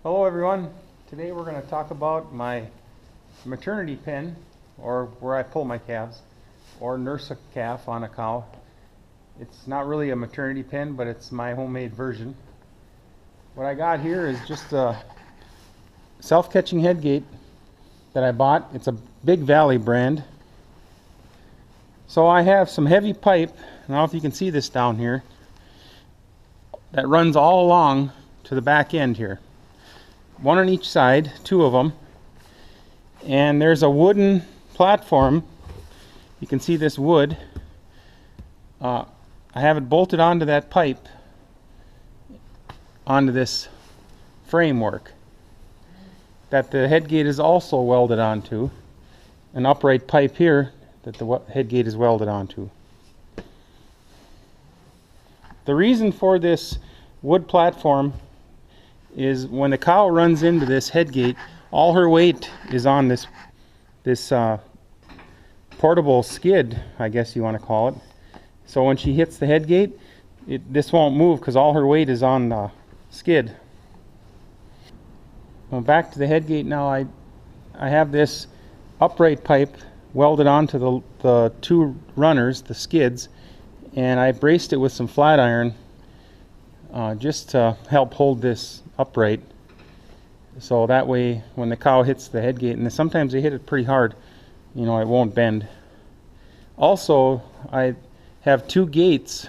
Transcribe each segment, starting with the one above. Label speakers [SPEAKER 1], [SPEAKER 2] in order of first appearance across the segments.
[SPEAKER 1] Hello everyone. Today we're going to talk about my maternity pen, or where I pull my calves, or nurse a calf on a cow. It's not really a maternity pen, but it's my homemade version. What I got here is just a self-catching head gate that I bought. It's a Big Valley brand. So I have some heavy pipe, I don't know if you can see this down here, that runs all along to the back end here. One on each side, two of them. And there's a wooden platform. You can see this wood. I have it bolted onto that pipe, onto this framework that the head gate is also welded onto. An upright pipe here that the head gate is welded onto. The reason for this wood platform is when the cow runs into this head gate, all her weight is on this portable skid, I guess you want to call it. So when she hits the head gate, this won't move because all her weight is on the skid. Well, back to the head gate now. I have this upright pipe welded onto the two runners, the skids, and I braced it with some flat iron just to help hold this upright, so that way when the cow hits the head gate, and sometimes they hit it pretty hard, it won't bend. Also, I have two gates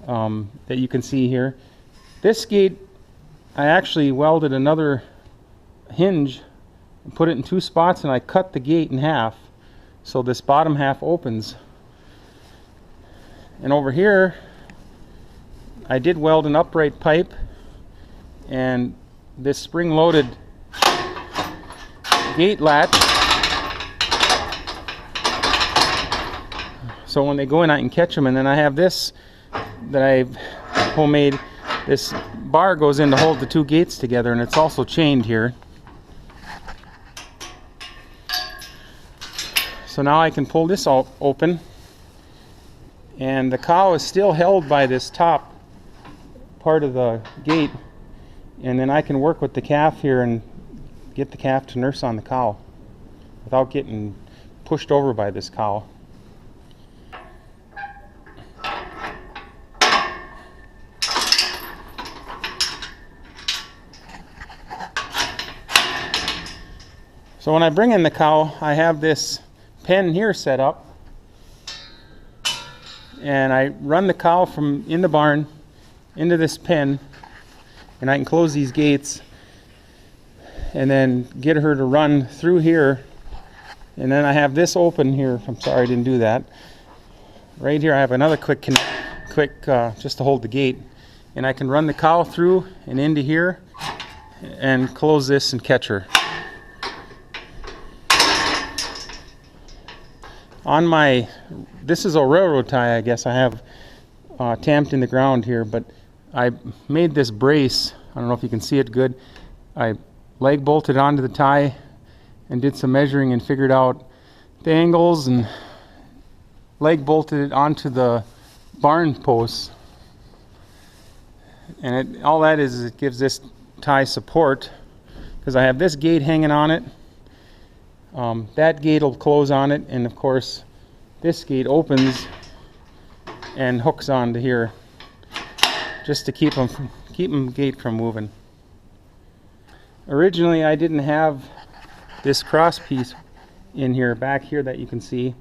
[SPEAKER 1] that you can see here. This gate, I actually welded another hinge and put it in two spots, and I cut the gate in half so this bottom half opens. And over here I did weld an upright pipe and this spring-loaded gate latch, so when they go in I can catch them. And then I have this that I've homemade. This bar goes in to hold the two gates together, and it's also chained here. So now I can pull this all open, and the cow is still held by this top part of the gate, and then I can work with the calf here and get the calf to nurse on the cow without getting pushed over by this cow. So when I bring in the cow, I have this pen here set up, and I run the cow from in the barn into this pen, and I can close these gates and then get her to run through here. And then I have this open here. I'm sorry I didn't do that. Right here I have another quick just to hold the gate, and I can run the cow through and into here and close this and catch her. This is a railroad tie, I guess I have tamped in the ground here, but I made this brace. I don't know if you can see it good. I leg bolted onto the tie and did some measuring and figured out the angles, and leg bolted it onto the barn posts. And all that is it gives this tie support, because I have this gate hanging on it. That gate will close on it, and of course this gate opens and hooks onto here just to keep them gate from moving. Originally I didn't have this cross piece in here, back here, that you can see,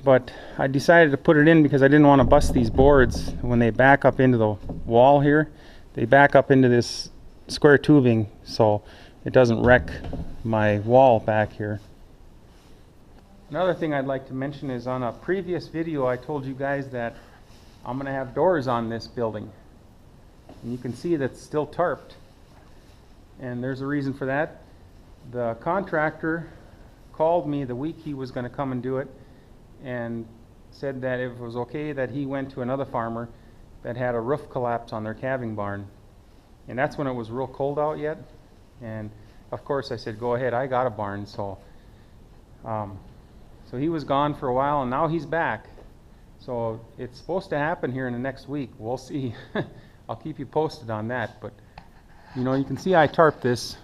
[SPEAKER 1] but I decided to put it in because I didn't want to bust these boards when they back up into the wall here. They back up into this square tubing so it doesn't wreck my wall back here. Another thing I'd like to mention is, on a previous video I told you guys that I'm going to have doors on this building, and you can see that's still tarped, and there's a reason for that. The contractor called me the week he was going to come and do it, and said that if it was okay that he went to another farmer that had a roof collapse on their calving barn, and that's when it was real cold out yet. And of course I said, go ahead, I got a barn. So he was gone for a while, and now he's back. So it's supposed to happen here in the next week. We'll see. I'll keep you posted on that. But You know, you can see I tarped this.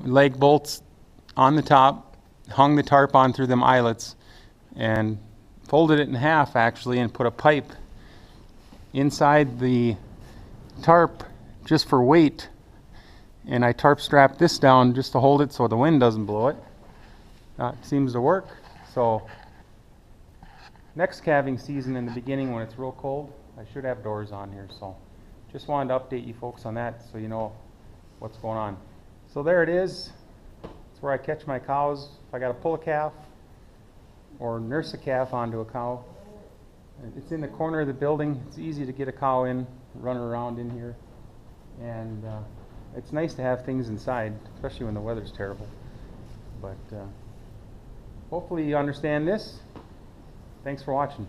[SPEAKER 1] Leg bolts on the top, hung the tarp on through them eyelets, and folded it in half actually, and put a pipe inside the tarp just for weight. And I tarp strapped this down just to hold it so the wind doesn't blow it. It seems to work. So next calving season in the beginning when it's real cold, I should have doors on here. So just wanted to update you folks on that so you know what's going on. So there it is. It's where I catch my cows. If I got to pull a calf or nurse a calf onto a cow. It's in the corner of the building. It's easy to get a cow in, run around in here. And it's nice to have things inside, especially when the weather's terrible. But hopefully you understand this. Thanks for watching.